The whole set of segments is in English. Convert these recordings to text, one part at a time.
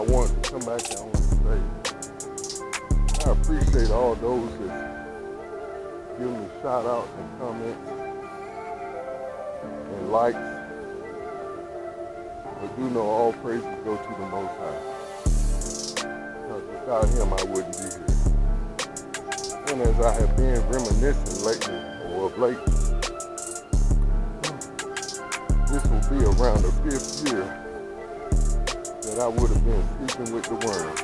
I wanted to come back and I want to say, I appreciate all those that give me shout outs and comments and likes. But do know all praises go to the Most High. Because without him I wouldn't be here. And as I have been reminiscing lately, or of late, this will be around the 5th year that I would have been sleeping with the worms.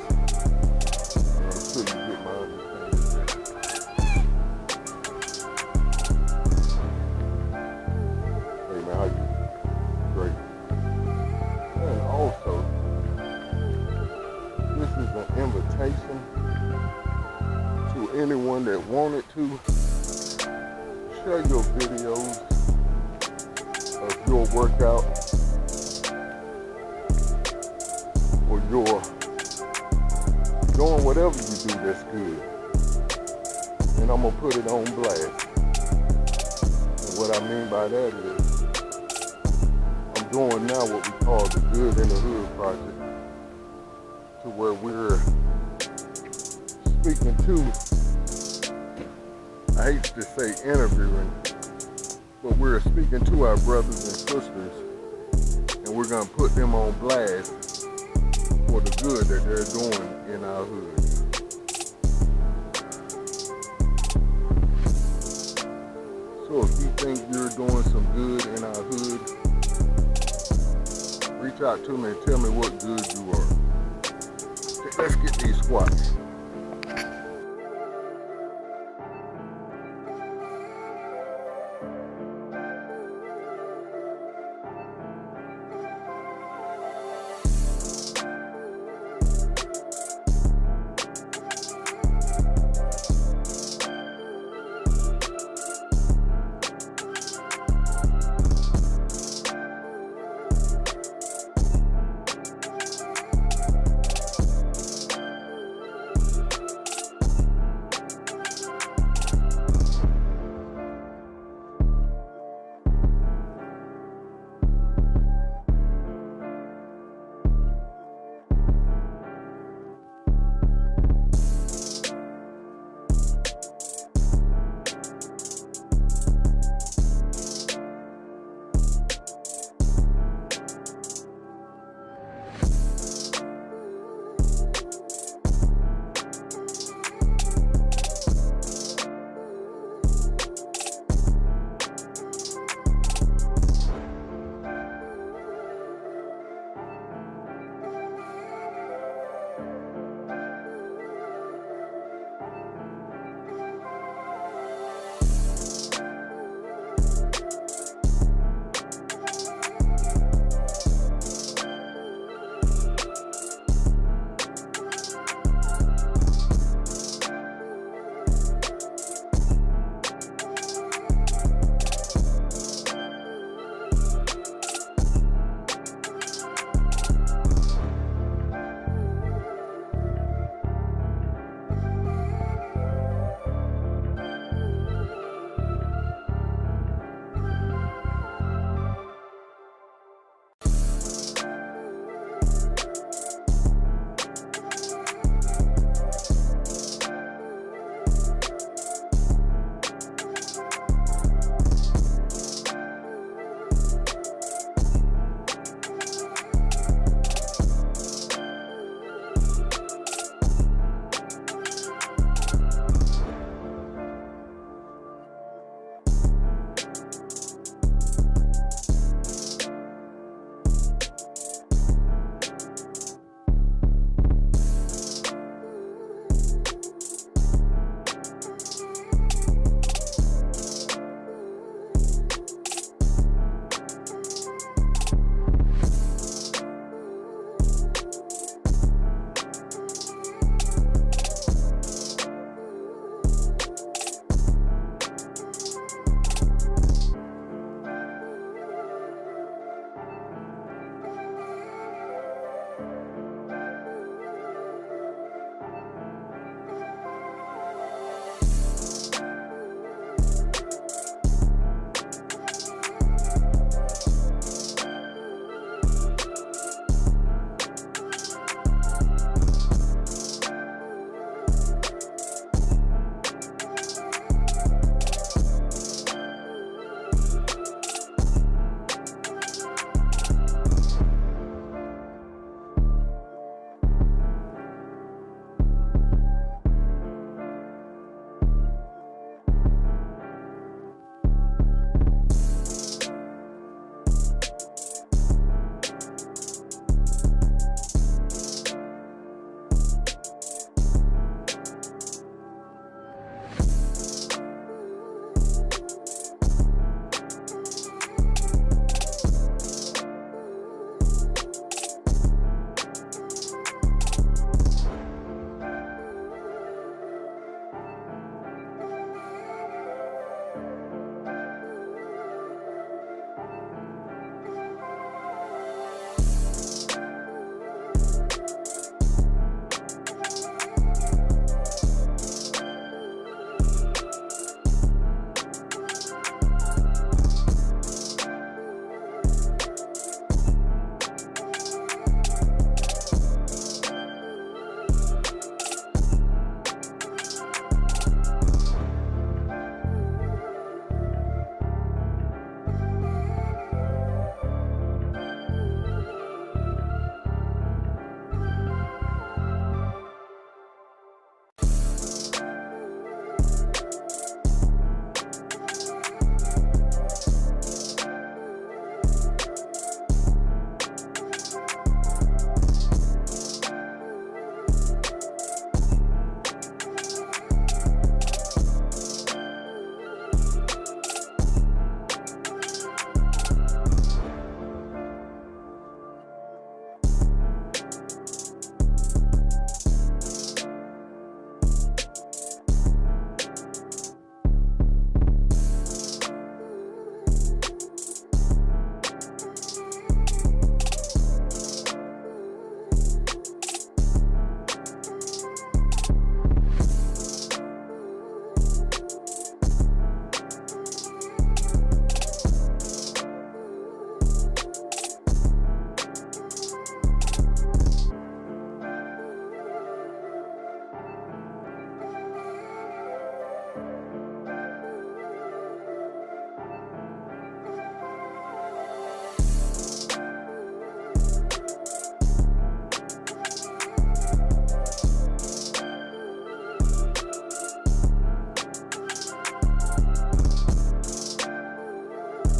And I'm sure you get my understanding. Hey man, how you? Great. And also, this is an invitation to anyone that wanted to share your videos of your workout or your doing whatever you do that's good. And I'm gonna put it on blast. And what I mean by that is I'm doing now what we call the Good in the Hood project, to where we're speaking to, I hate to say interviewing, but we're speaking to our brothers and sisters, and we're gonna put them on blast for the good that they're doing in our hood. So if you think you're doing some good in our hood, reach out to me and tell me what good you are. Let's get these squats.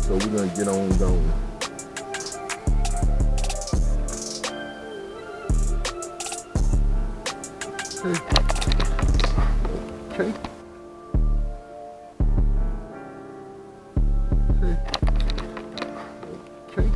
So we're gonna get on going. Okay. Okay. Okay.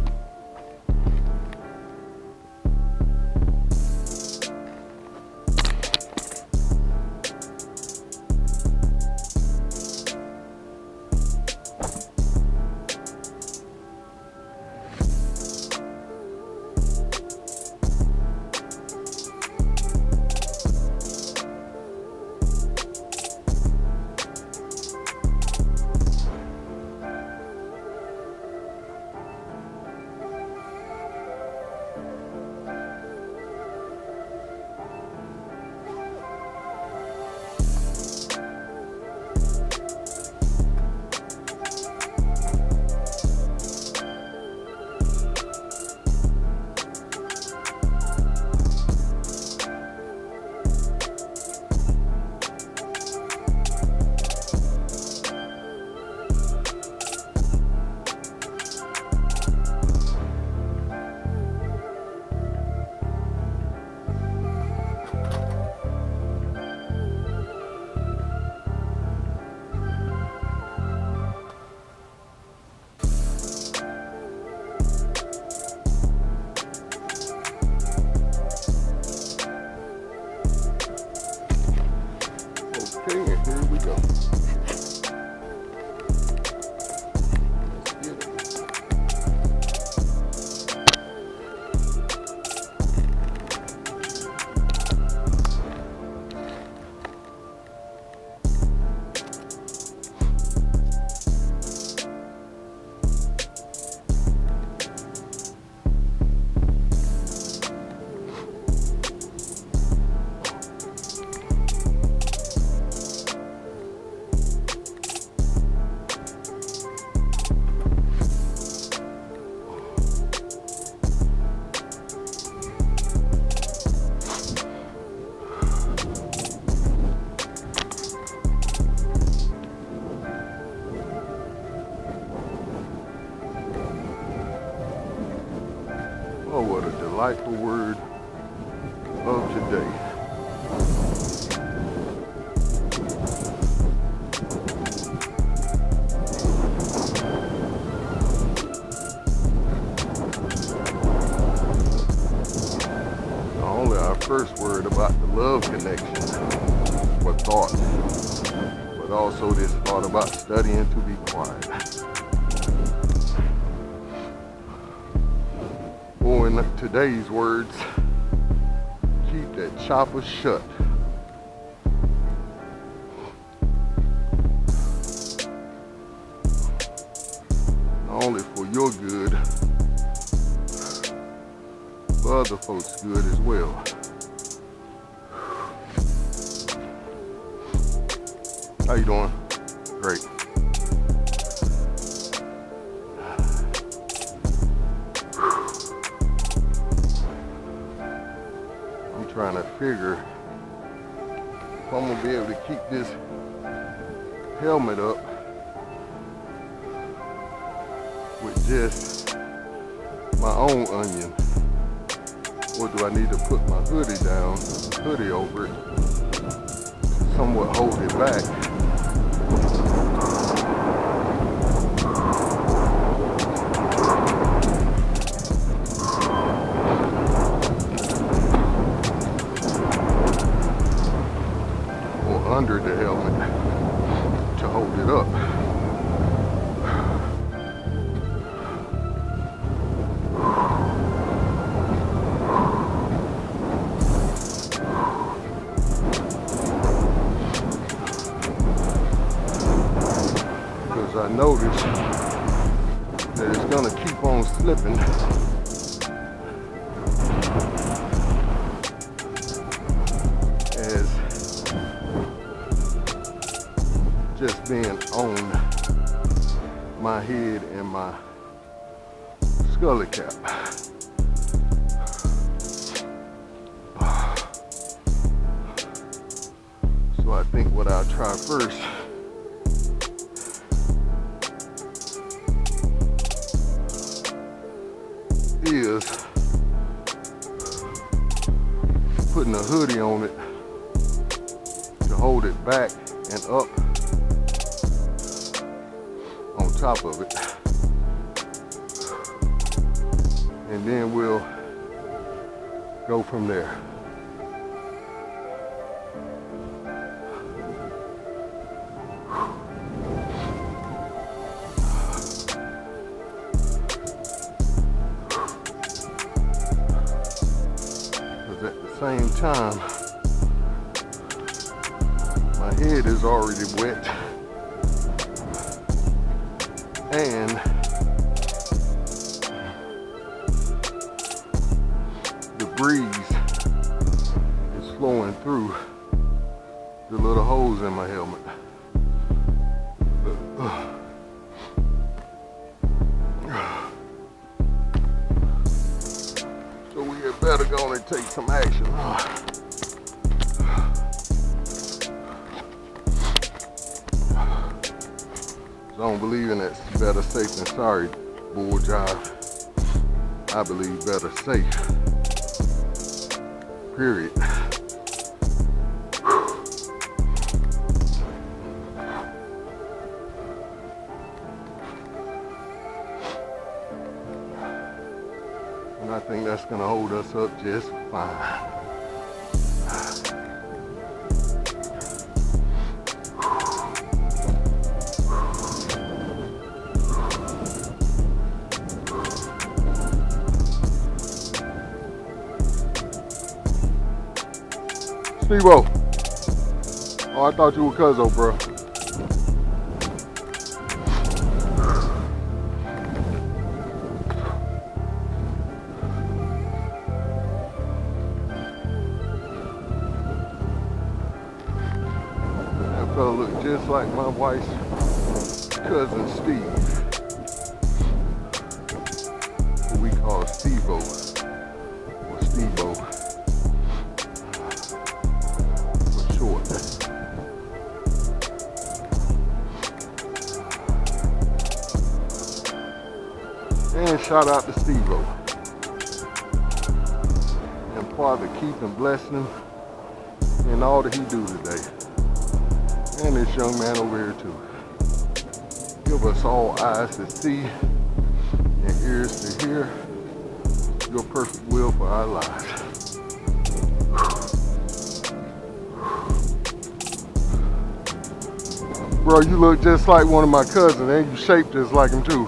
Okay, and here we go. Oh, what a delightful word of today. Not only our first word about the love connection or thought, but also this thought about studying to be quiet. Or in today's words, keep that chopper shut. Not only for your good, but other folks' good as well. How you doing? Great. Trying to figure if I'm gonna be able to keep this helmet up with just my own onion, or do I need to put my hoodie over it, to somewhat hold it back. Under the helmet to hold it up. Because I noticed that it's gonna keep on slipping. Just being on my head and my scully cap. So I think what I'll try first hoodie on it to hold it back and up on top of it. And then we'll go from there. Because at the same time, my head is already wet, and the breeze is flowing through the little holes in my helmet. So we had better go and take some action. I don't believe in that better safe than sorry bull jive. I believe better safe. Period. And I think that's gonna hold us up just fine. Steve-O. Oh, I thought you were Cuzzo, bro. That fella looked just like my wife's cousin Steve, who we call Steve-O, or Steve-O. And shout out to Steve-O. And Father keep and bless him in all that he do today. And this young man over here too. Give us all eyes to see and ears to hear your perfect will for our lives. Bro, you look just like one of my cousins, and you shaped just like him too.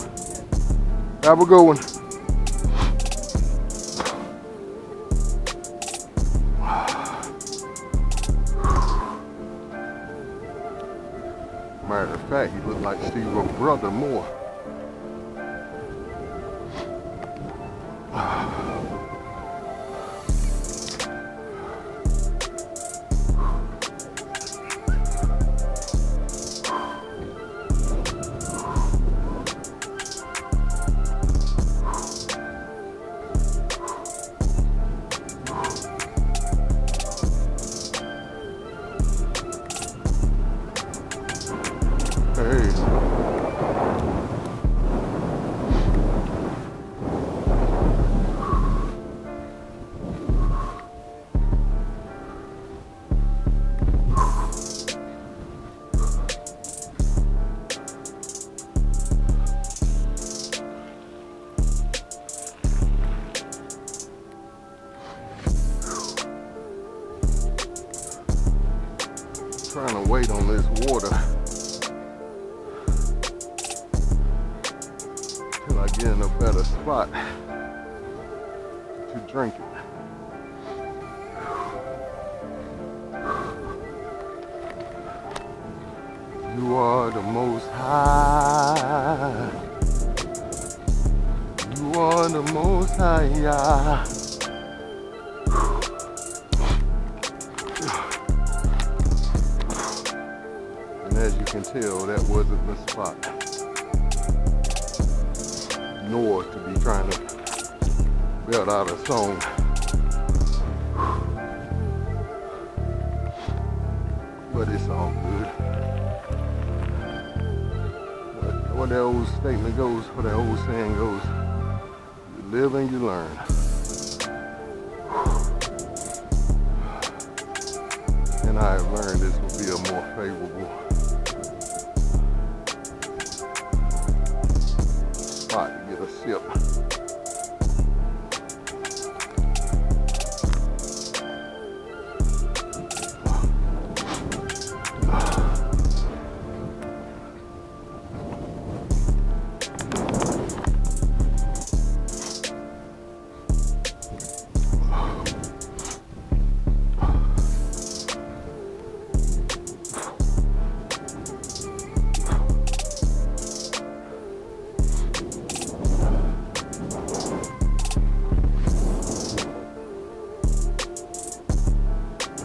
Have a good one. Matter of fact, he looked like Steve-O's brother more. Trying to wait on this water till I get in a better spot to drink it. You are the Most High. You are the Most High, Yah. As you can tell, that wasn't the spot, nor to be trying to belt out a song. But it's all good. What that old statement goes, what that old saying goes, you live and you learn. and I have learned this will be a more favorable spot to get a sip.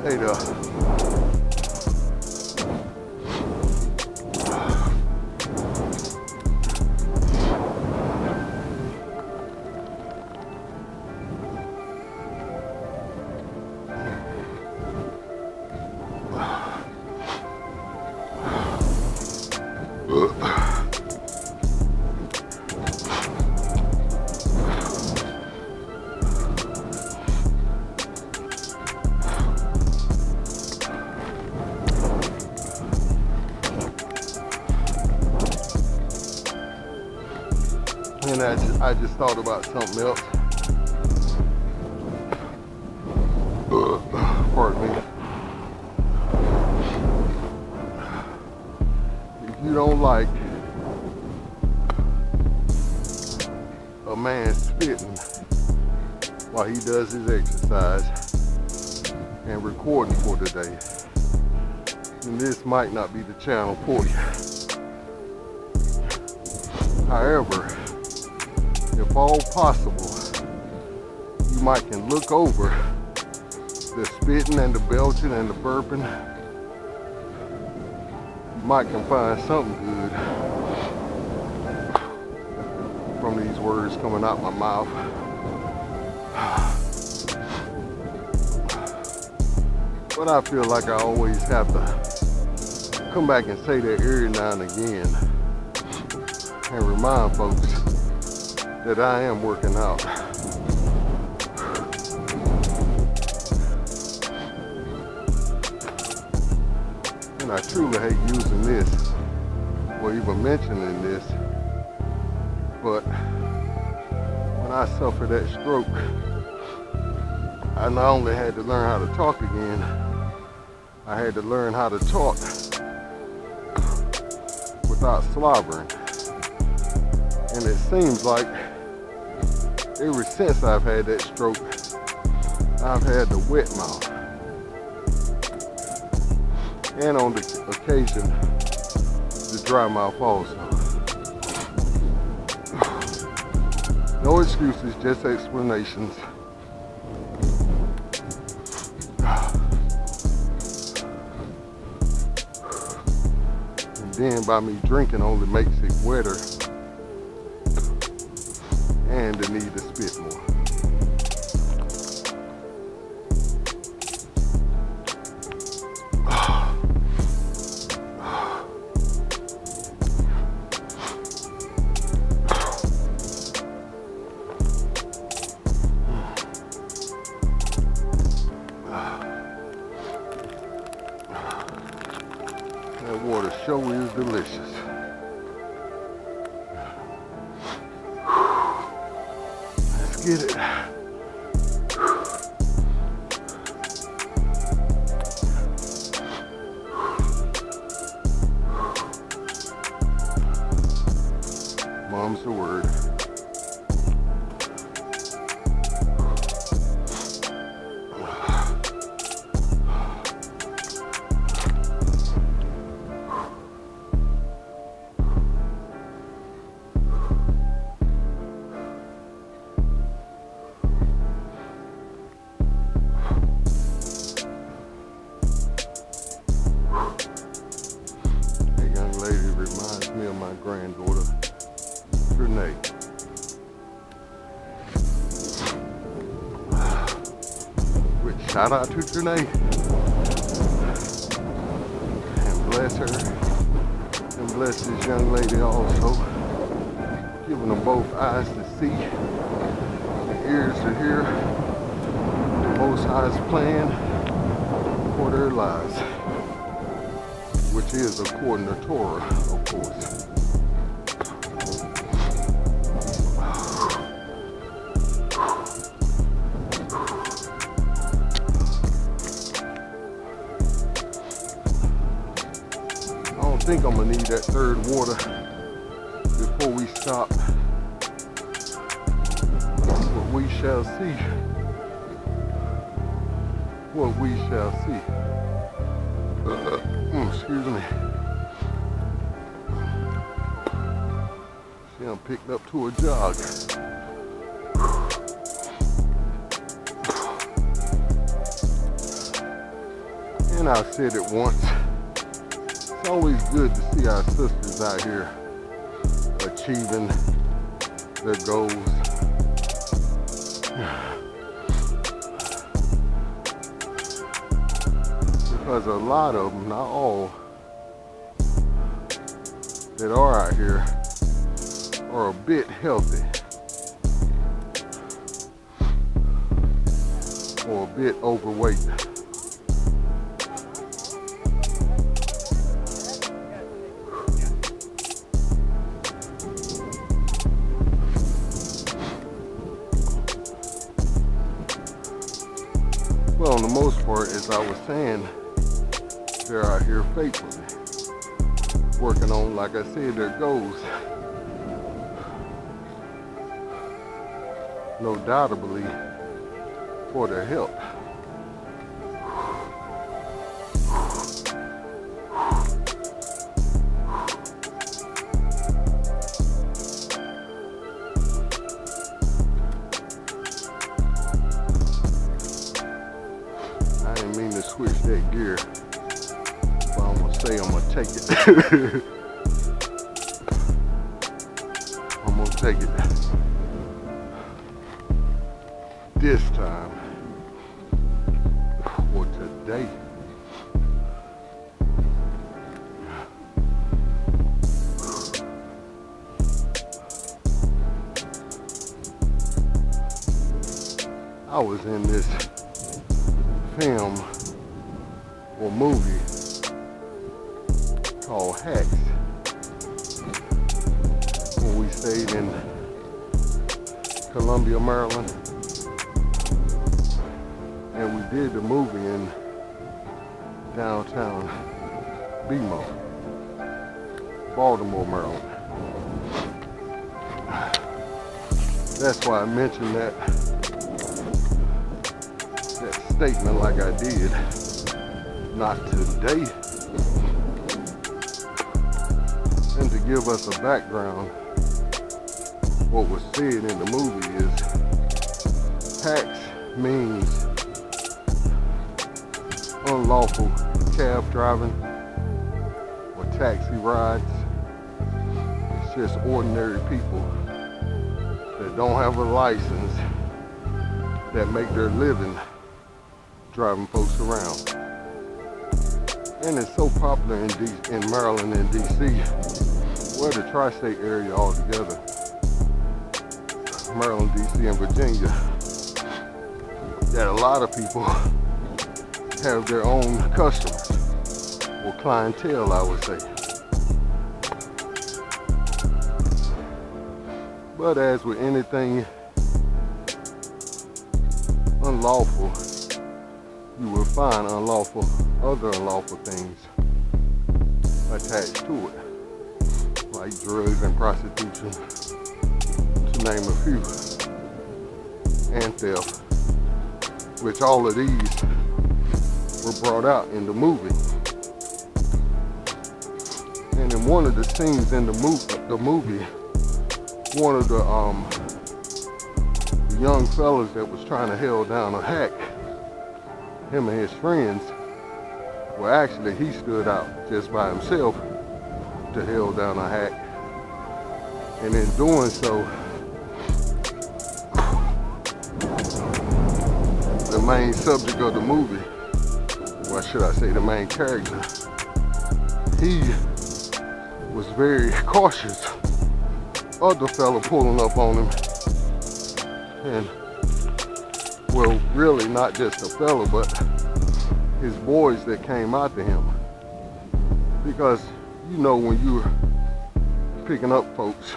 Hey there. And I just thought about something else. Pardon me. If you don't like a man spitting while he does his exercise and recording for the day, then this might not be the channel for you. However, if all possible, you might can look over the spitting and the belching and the burping. You might can find something good from these words coming out my mouth. But I feel like I always have to come back and say that every now and again and remind folks that I am working out. And I truly hate using this or even mentioning this, but when I suffered that stroke, I not only had to learn how to talk again, I had to learn how to talk without slobbering. And it seems like ever since I've had that stroke, I've had the wet mouth. And on the occasion, the dry mouth also. No excuses, just explanations. And then by me drinking only makes it wetter and the need to spit more. That water sure is delicious. Let's get it. Mom's the word. Reminds me of my granddaughter, Renee. Which shout out to Renee. And bless her. And bless this young lady also. Giving them both eyes to see, and ears to hear the Most High's plan for their lives, which is according to Torah, of course. I don't think I'm gonna need that third water before we stop, but we shall see. What we shall see. Excuse me. See, I'm picked up to a jog. And I said it once. It's always good to see our sisters out here achieving their goals. Because a lot of them, not all, that are out here are a bit healthy or a bit overweight. Well, on the most part, as I was saying, they're out here faithfully working on, like I said, their goals. No doubtably for their health. I didn't mean to switch that gear. I'm gonna say I'm gonna take it. I'm gonna take it this time or today. I was in this film or movie called Hacks when we stayed in Columbia, Maryland, and we did the movie in downtown BMO, Baltimore, Maryland. That's why I mentioned that statement like I did. Not today. And to give us a background, what was said in the movie is tax means unlawful cab driving or taxi rides. It's just ordinary people that don't have a license that make their living driving folks around. And it's so popular in Maryland and DC, well, the tri-state area altogether, Maryland, DC, and Virginia, that a lot of people have their own customers, or clientele, I would say. But as with anything unlawful, you will find other unlawful things attached to it, like drugs and prostitution, to name a few, and theft, which all of these were brought out in the movie. And in one of the scenes in the movie, one of the young fellas that was trying to held down a hack, him and his friends, well, actually he stood out just by himself to held down a hack, and in doing so, the main subject of the movie, or should I say the main character, he was very cautious of the fella pulling up on him. And well, really not just a fella, but his boys that came after him. Because you know when you're picking up folks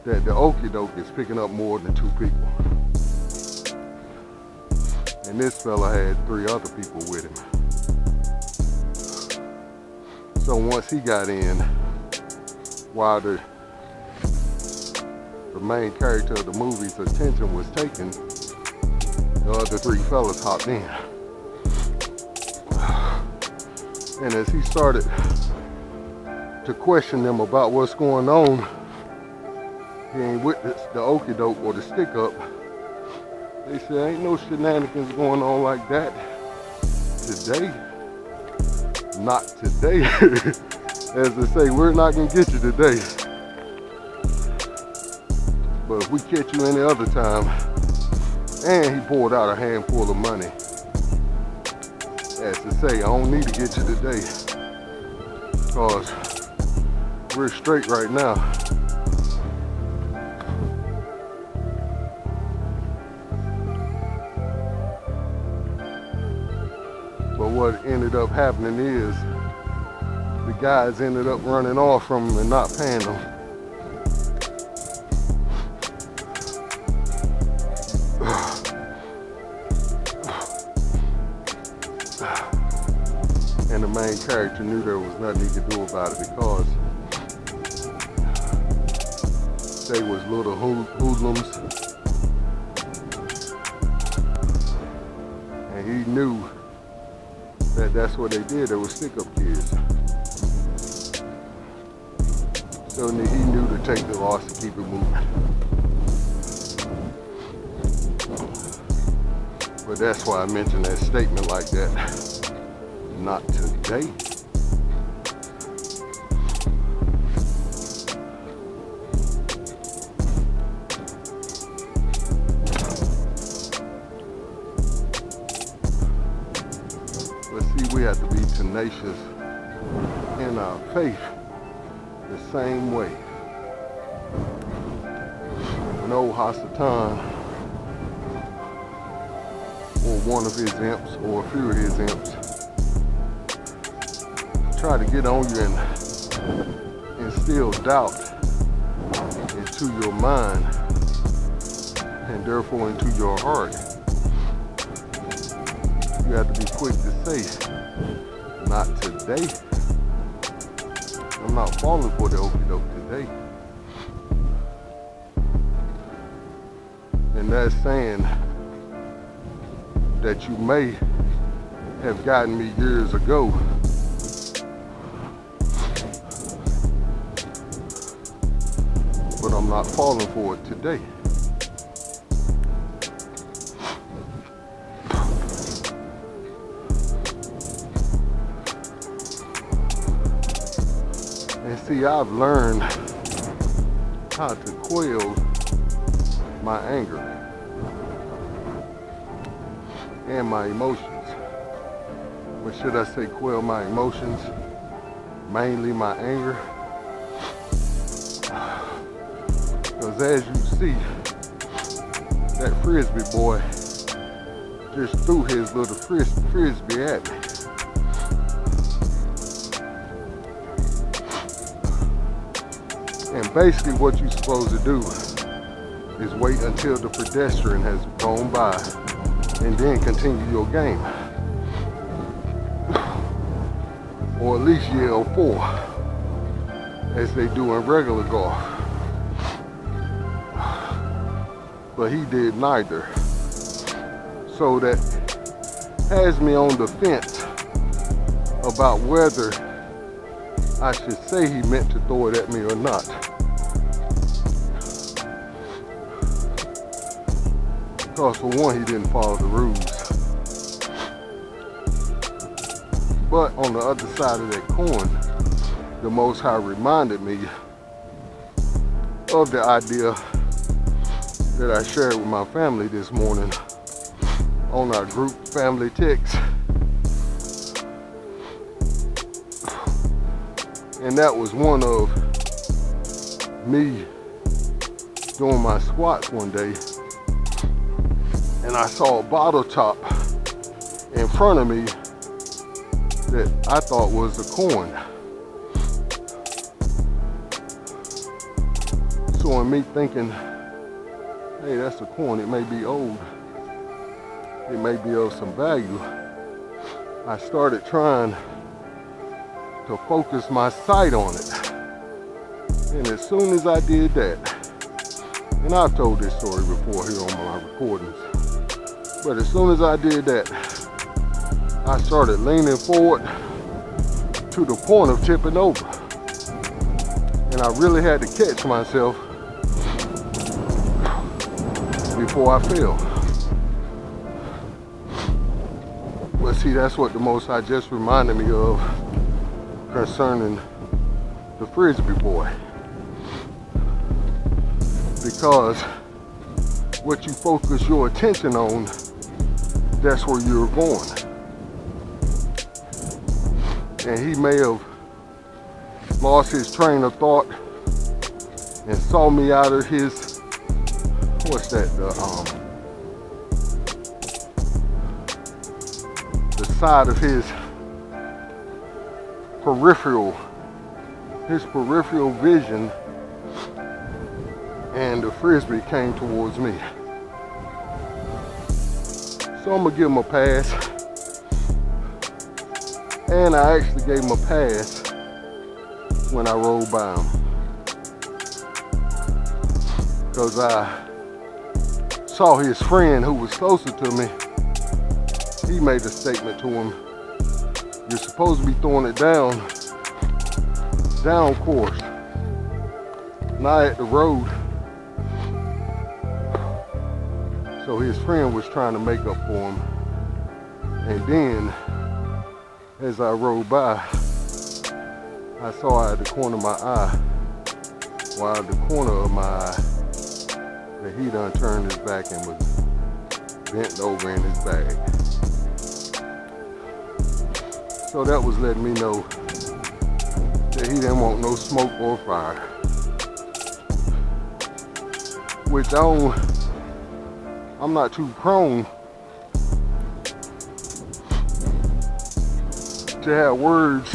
that the okie doke is picking up more than 2 people. And this fella had 3 other people with him. So once he got in, while the main character of the movie's attention was taken, the other 3 fellas hopped in. And as he started to question them about what's going on, he ain't witnessed the okie doke or the stick up. They said, ain't no shenanigans going on like that today. Not today. As they say, we're not gonna get you today. But if we catch you any other time, and he pulled out a handful of money. As to say, I don't need to get you today, because we're straight right now. But what ended up happening is the guys ended up running off from him and not paying them. And the main character knew there was nothing he could do about it because they was little hoodlums. And he knew that that's what they did. They were stick-up kids. So he knew to take the loss and keep it moving. But that's why I mentioned that statement like that. Not today. But see, we have to be tenacious in our faith the same way. When old Hasatan, or one of his imps, or a few of his imps, try to get on you and instill doubt into your mind and therefore into your heart, you have to be quick to say, not today. I'm not falling for the okie doke today. And that's saying that you may have gotten me years ago, but I'm not falling for it today. And see, I've learned how to quell my anger and my emotions. But should I say quell my emotions? Mainly my anger. Because as you see, that Frisbee boy just threw his little Frisbee at me. And basically what you're supposed to do is wait until the pedestrian has gone by and then continue your game. Or at least yell 4, as they do in regular golf. But he did neither. So that has me on the fence about whether I should say he meant to throw it at me or not. Because for one, he didn't follow the rules. But on the other side of that coin, the Most High reminded me of the idea that I shared with my family this morning on our group family text. And that was one of me doing my squats one day, and I saw a bottle top in front of me that I thought was a coin. So in me thinking, hey, that's a coin, it may be old, it may be of some value, I started trying to focus my sight on it. And as soon as I did that, and I've told this story before here on my recordings, but as soon as I did that, I started leaning forward to the point of tipping over. And I really had to catch myself before I fell. But see, that's what the Most High just reminded me of concerning the Frisbee boy. Because what you focus your attention on, that's where you're going. And he may have lost his train of thought and saw me out of his, what's that, the side of his peripheral vision, and the Frisbee came towards me. So I'm gonna give him a pass. And I actually gave him a pass when I rolled by him. Because I saw his friend who was closer to me. He made a statement to him, you're supposed to be throwing it down course, not at the road. So his friend was trying to make up for him. And then, as I rode by, I saw out of the corner of my eye, or out of the corner of my eye, that he done turned his back and was bent over in his bag. So that was letting me know that he didn't want no smoke or fire. Which I'm not too prone to have words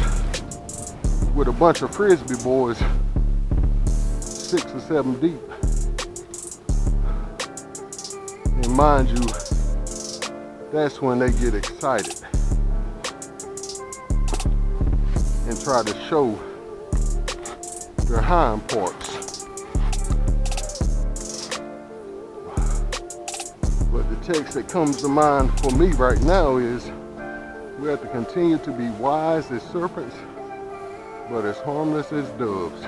with a bunch of Frisbee boys 6 or 7 deep. And mind you, that's when they get excited and try to show their hind parts. But the text that comes to mind for me right now is, we have to continue to be wise as serpents, but as harmless as doves.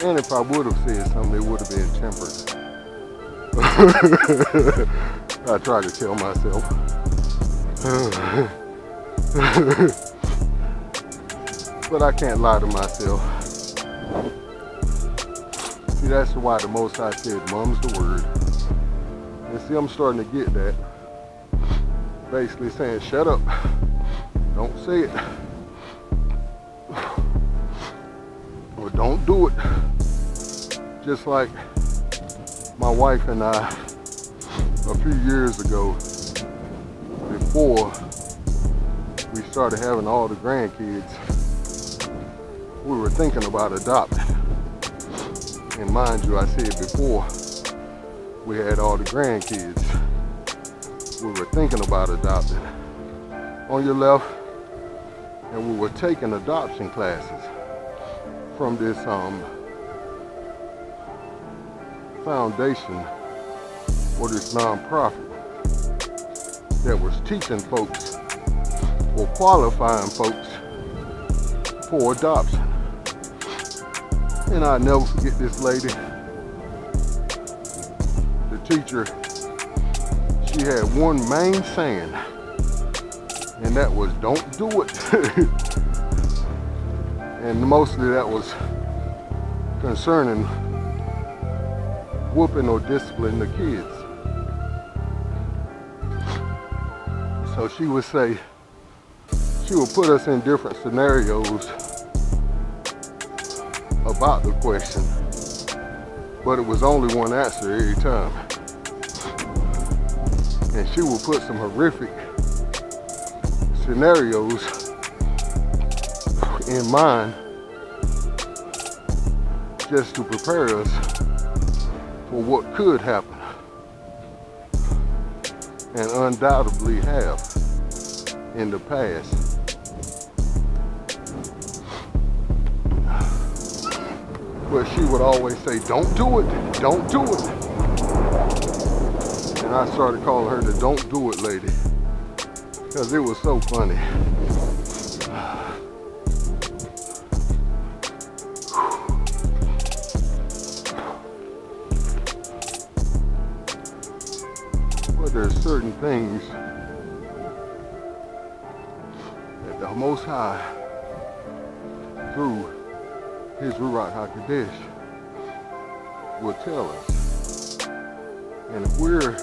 And if I would have said something, it would have been tempered. I try to tell myself. But I can't lie to myself. See, that's why the Most High said, mum's the word. And see, I'm starting to get that. Basically saying, shut up. Don't say it. Or don't do it. Just like my wife and I, a few years ago, before we started having all the grandkids, we were thinking about adopting. And mind you, I said before we had all the grandkids, we were thinking about adopting. On your left, and we were taking adoption classes from this foundation or this nonprofit that was teaching folks or qualifying folks for adoption. And I'll never forget this lady, the teacher. She had one main saying, and that was, don't do it. And mostly that was concerning whooping or disciplining the kids. So she would say, she would put us in different scenarios about the question. but it was only one answer every time. And she would put some horrific scenarios in mind just to prepare us for what could happen, and undoubtedly have in the past. But she would always say, don't do it, don't do it. And I started calling her the don't do it lady, because it was so funny. But there's certain things that the Most High, through His Ruach HaKodesh, will tell us. And if we're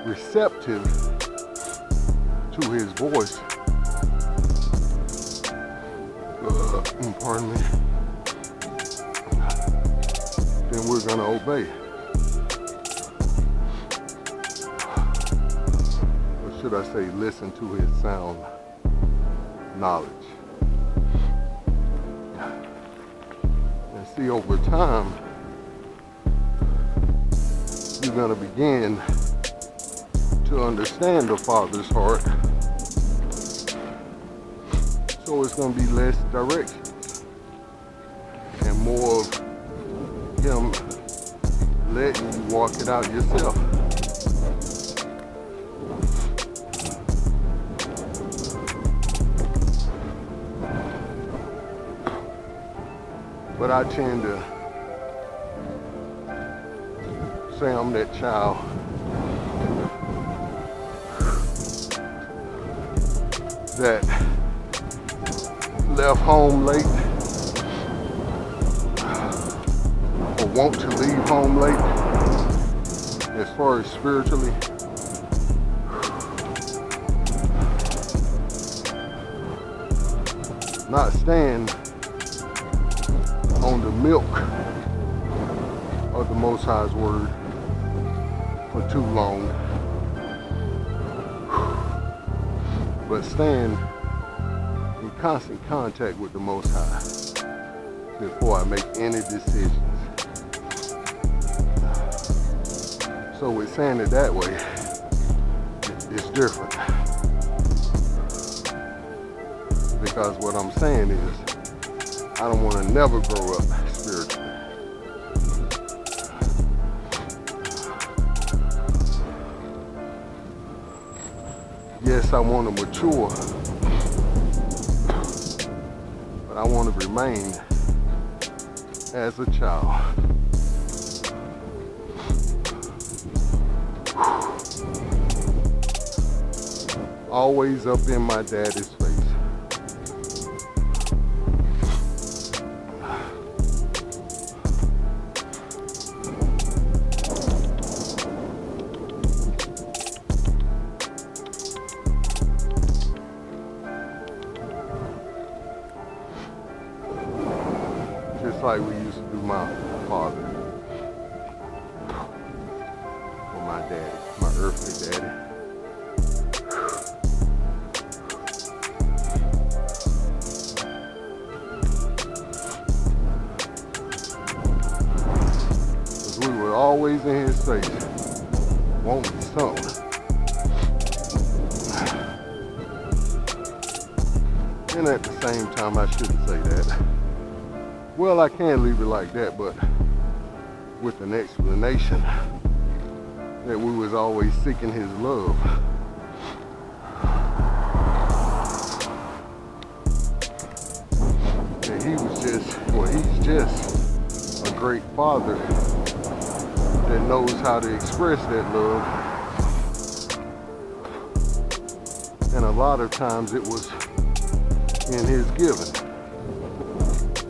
receptive to His voice, pardon me, then we're going to obey. Or should I say, listen to His sound knowledge. And see, over time, you're going to begin to understand the Father's heart. So it's going to be less directions and more of Him letting you walk it out yourself. But I tend to say I'm that child that left home late or want to leave home late, as far as spiritually. Not stand on the milk of the Most High's word for too long, but stand in constant contact with the Most High before I make any decisions. So with saying it that way, it's different, because what I'm saying is, I don't want to never grow up spiritually. Yes, I want to mature, but I want to remain as a child. Always up in my daddy's face. Just like we used to do my father, or my daddy, my earthly daddy. Because we were always in his face, wanting something. And at the same time, I shouldn't say that. Well, I can leave it like that, but with an explanation that we was always seeking his love. And he was just, well, he's just a great father that knows how to express that love. And a lot of times it was in his giving,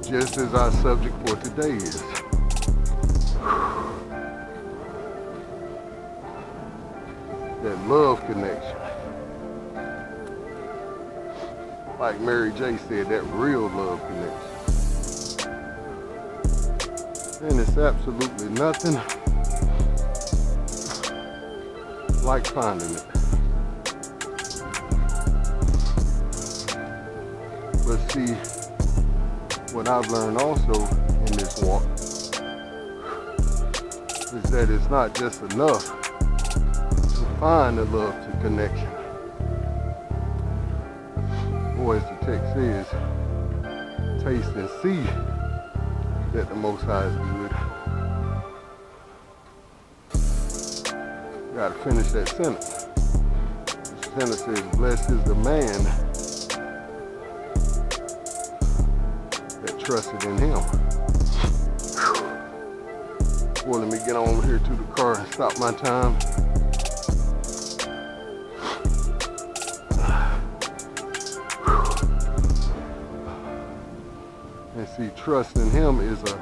just as our subject for today is. That love connection. Like Mary J said, that real love connection. And it's absolutely nothing like finding it. But see, what I've learned also in this walk is that it's not just enough to find the love to connection. Or as the text says, taste and see that the Most High is good. Gotta finish that sentence. The sentence says, blessed is the man that trusted in him. Well, let me get on over here to the car and stop my time. And see, trust in him is a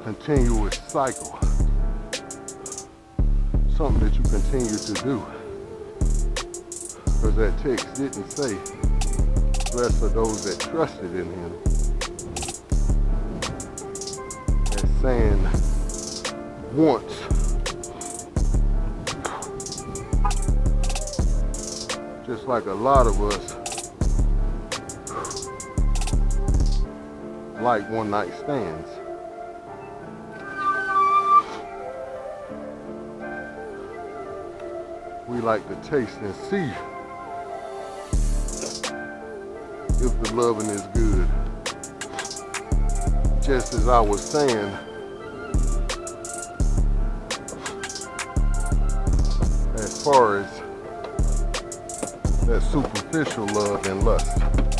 continuous cycle. Something that you continue to do. Because that text didn't say, blessed are those that trusted in him. That's saying once. Just like a lot of us like one night stands. We like to taste and see if the loving is good. Just as I was saying, as far as that superficial love and lust.